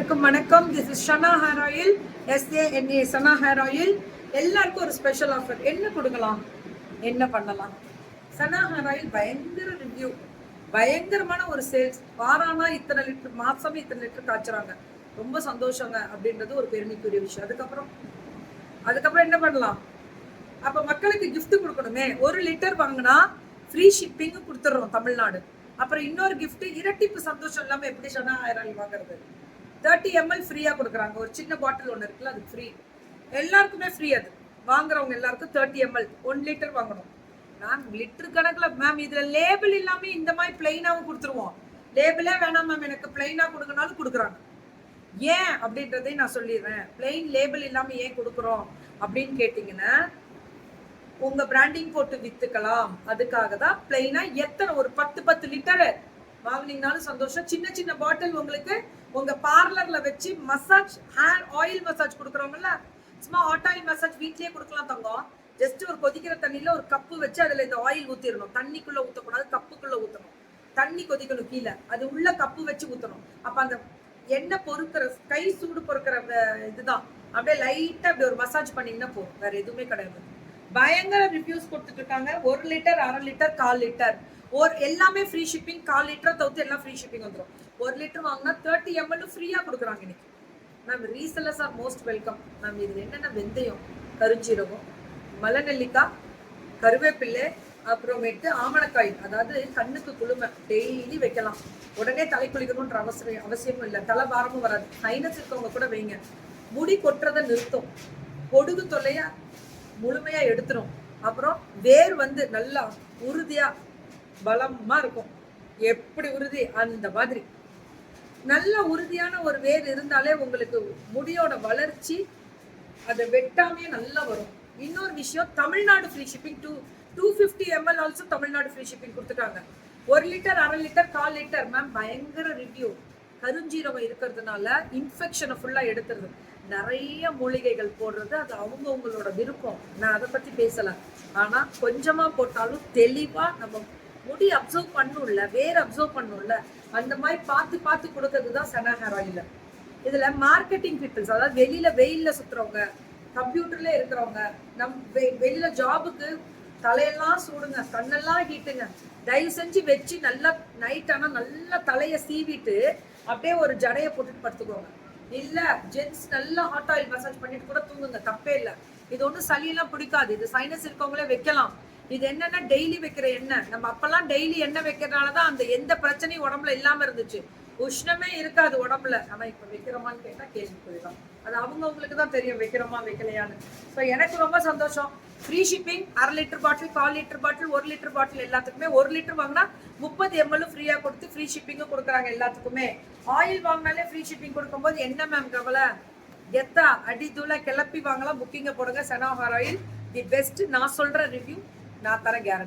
எல்லாருக்கும் வணக்கம். This is Sana hair oil, SANA Sana hair oil. எல்லாருக்கும் ஒரு ஸ்பெஷல் ஆஃபர். என்ன கொடுக்கலாம், என்ன பண்ணலாம்? சனா ஹேர் ஆயில் பயங்கர ரிவ்யூ, பயங்கரமான ஒரு சேல்ஸ். வாரானா இத்தனை லிட்டர், மாசமே இத்தனை லிட்டர் காய்ச்சுறாங்க. ரொம்ப சந்தோஷங்க அப்படின்றது ஒரு பெருமைக்குரிய விஷயம். அதுக்கப்புறம் என்ன பண்ணலாம்? அப்ப மக்களுக்கு கிஃப்ட் கொடுக்கணுமே. 1 லிட்டர் வாங்கினா ஃப்ரீ ஷிப்பிங் கொடுத்துட்றோம் தமிழ்நாடு. அப்புறம் இன்னொரு கிஃப்ட், இரட்டிப்பு சந்தோஷம் இல்லாம எப்படி சனா ஹேர் ஆயில் வாங்குறது? 30 ml ஃப்ரீயா கொடுக்குறாங்க. ஒரு சின்ன பாட்டில் ஒன்று இருக்குல்ல, அது ஃப்ரீ, எல்லாருக்குமே ஃப்ரீ. அது வாங்குறவங்க எல்லாருக்கும் 30 ml 1 லிட்டர் வாங்கணும். மேம் லிட்டர் கணக்கில் மேம் இதுல லேபிள் இல்லாம இந்த மாதிரி பிளைனாவும் கொடுத்துருவோம். லேபிளே வேணாம் மேம், எனக்கு பிளைனா கொடுங்கனாலும் கொடுக்குறாங்க. ஏன் அப்படின்றதையும் நான் சொல்லிடுறேன். பிளைன் லேபிள் இல்லாம ஏன் கொடுக்குறோம் அப்படின்னு கேட்டீங்கன்னா, உங்க பிராண்டிங் போட்டு வித்துக்கலாம். அதுக்காக தான் பிளைனா எத்தனை ஒரு 10 லிட்டர் வாங்கினீங்கனாலும் சந்தோஷம். சின்ன சின்ன பாட்டில் உங்களுக்கு உங்க பார்லர்ல வச்சு மசாஜ், ஹேர் ஆயில் மசாஜ் கொடுக்குறவங்கல்ல, சும்மா ஹாட் ஆயில் மசாஜ் வீட்லயே கொடுக்கலாம் தங்கம். ஜஸ்ட் ஒரு கொதிக்கிற தண்ணியில ஒரு கப்பு வச்சு அதுல இந்த ஆயில் ஊத்திடணும். தண்ணிக்குள்ள ஊத்தக்கூடாது, கப்புக்குள்ள ஊத்தணும். தண்ணி கொதிக்கணும் கீழே, அது உள்ள கப்பு வச்சு ஊத்தணும். அப்ப அந்த எண்ணெய் பொறுக்கிற, கை சூடு பொறுக்கிற இதுதான். அப்படியே லைட்டா அப்படி ஒரு மசாஜ் பண்ணீங்கன்னா போதும், வேற எதுவுமே கிடையாது. பயங்கர ரிவ்யூஸ் கொடுத்துட்டு இருக்காங்க. 1 லிட்டர், 1/2 லிட்டர், 1/4 லிட்டர், ஒரு எல்லாமே ஃப்ரீ ஷிப்பிங். 1/4 லிட்டர் தவிர்த்து எல்லாம் ஃப்ரீ ஷிப்பிங் வந்துடும். 1 லிட்டர் வாங்கினா 30 ml ஃப்ரீயா கொடுக்குறாங்க இன்னைக்கு. Ma'am resellers are most welcome. Ma'am இதுல என்னென்ன, வெந்தயம், கருஞ்சீரகம், மலநெல்லிக்காய், கருவேப்பிள்ளை, அப்புறமேட்டு ஆமணக்காய், அதாவது கண்ணுக்கு குளுமை, டெய்லி வைக்கலாம். உடனே தலை குளிக்கணும்ன்ற அவசியமும் இல்லை. தலை பாரமும் வராது. சைனஸ் இருக்கவங்க கூட வைங்க. முடி கொட்டுறதை நிறுத்தும், பொடுகு தொல்லையா முழுமையா எடுத்துரும். அப்புறம் வேர் வந்து நல்லா உறுதியா பலமா இருக்கும். எப்படி உறுதி, அந்த மாதிரி நல்ல உறுதியான ஒரு வேர் இருந்தாலே உங்களுக்கு முடியோட வளர்ச்சி அதை வெட்டாமே நல்லா வரும். இன்னொரு விஷயம், Tamil Nadu free shipping. 250 ml also Tamil Nadu free shipping கொடுத்துட்டாங்க. 1 லிட்டர், 1/2 லிட்டர், 1/4 லிட்டர். மேம் பயங்கர ரிவ்யூ. கருஞ்சீரகம் இருக்கிறதுனால இன்ஃபெக்ஷனை ஃபுல்லா எடுத்துருது. நிறைய மூலிகைகள் போடுறது அது அவங்கவுங்களோட விருப்பம், நான் அதை பத்தி பேசல. ஆனா கொஞ்சமா போட்டாலும் தெளிவா நம்ம முடி அப்சர்வ் பண்ணும்ல, வேர் அப்சர்வ் பண்ணும்ல, அந்த மாதிரி பார்த்து கொடுக்கறது தான் சனா ஹேர் ஆயில். இதுல மார்க்கெட்டிங் பீப்புள்ஸ், அதாவது வெளியில வெயில்ல சுத்துறவங்க, கம்ப்யூட்டர்ல இருக்கிறவங்க, வெளியில ஜாபுக்கு தலையெல்லாம் சூடுங்க, கண்ணெல்லாம் ஹீட்டுங்க, தயவு செஞ்சு வச்சு நல்லா நைட் ஆனா நல்லா தலையை சீவிட்டு அப்படியே ஒரு ஜடையை போட்டுட்டு படுத்துக்கோங்க. இல்ல ஜென்ஸ் நல்லா ஹாட் ஆயில் மசாஜ் பண்ணிட்டு கூட தூங்குங்க, தப்பே இல்லை. இது ஒன்றும் சளியெல்லாம் பிடிக்காது. இது சைனஸ் இருக்கவங்களே வைக்கலாம். இது என்னன்னா டெய்லி வைக்கிற எண்ணெய். நம்ம அப்பெல்லாம் டெய்லி எண்ணெய் வைக்கிறதுனாலதான் அந்த எந்த பிரச்சனையும் உடம்புல இல்லாம இருந்துச்சு. உஷ்ணமே இருக்காது உடம்புல. ஆனா இப்ப வைக்கிறோமான்னு கேட்டா கேள்விக்குறிதான். அது அவங்களுக்கு தான் தெரியும் வைக்கிறோமா வைக்கலையான்னு. ஸோ எனக்கு ரொம்ப சந்தோஷம். Free shipping. 1/2 litre bottle, 1/4 litre bottle, 1 litre bottle எல்லாத்துக்குமே. 1 லிட்டர் வாங்கினா 30 ml ஃப்ரீயா கொடுத்து ஃப்ரீ ஷிப்பிங்கும் கொடுக்குறாங்க எல்லாத்துக்குமே. ஆயில் வாங்கினாலே ஃப்ரீ ஷிப்பிங் கொடுக்கும்போது என்ன மேம் கவலை? கெத்தா அடி தூள கிளப்பி வாங்கலாம். புக்கிங்க போடுங்க. சனா ஹேர் ஆயில் தி பெஸ்ட். நான் சொல்ற ரிவ்யூ, நான் தர கேரண்டி.